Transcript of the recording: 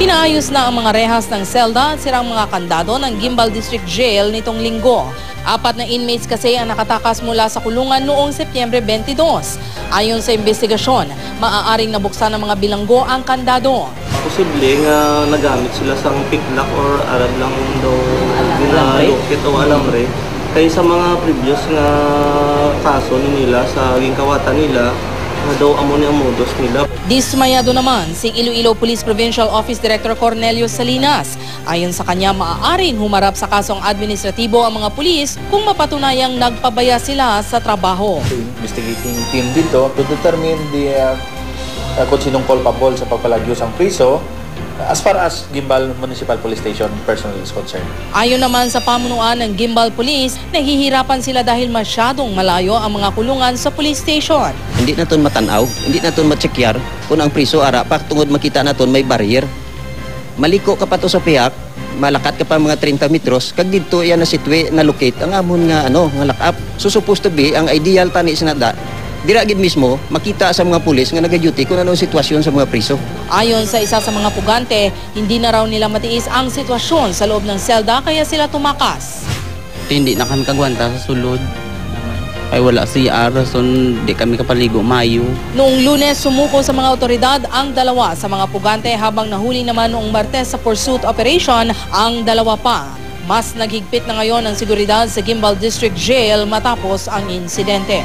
Pinaayos na ang mga rehas ng selda at sirang mga kandado ng Guimbal District Jail nitong linggo. 4 na inmates kasi ang nakatakas mula sa kulungan noong Setyembre 22. Ayon sa investigasyon, maaaring nabuksan ng mga bilanggo ang kandado. Posible nga nagamit sila sa picklock or arab lang daw na lokit o alambre. Kaya sa mga previous nga kaso nila sa gingkawatan nila, na daw amo ni ang modus nila. Dismayado naman si Iloilo Police Provincial Office Director Cornelio Salinas. Ayon sa kanya, maaaring humarap sa kasong administratibo ang mga pulis kung mapatunayang nagpabaya sila sa trabaho. Investigating team dito to determine kung sinong culpable sa pagpalagyos ang priso as far as Guimbal Municipal Police Station personnel is concerned. Ayon naman sa pamunuan ng Guimbal Police, nahihirapan sila dahil masyadong malayo ang mga kulungan sa police station. Hindi naton matanaw, hindi naton matsekyar kung ang priso ara pa tungod makita naton may barrier. Maliko ka pa to sa piyak, malakat ka pa mga 30 metros, kag dito yan na sitwe na locate ang amon nga nga lock up. So supposed to be ang ideal tani sinada. Dira gid mismo makita sa mga pulis nga nagaduty kung anong sitwasyon sa mga priso. Ayon sa isa sa mga pugante, hindi na raw nila matiis ang sitwasyon sa loob ng selda kaya sila tumakas. Hindi na kami kagwanta sa sulod. Ay wala CR, so di kami kapaligo mayo. Noong Lunes, sumuko sa mga otoridad ang 2 sa mga pugante habang nahuli naman noong Martes sa pursuit operation ang 2 pa. Mas naghigpit na ngayon ang seguridad sa Guimbal District Jail matapos ang insidente.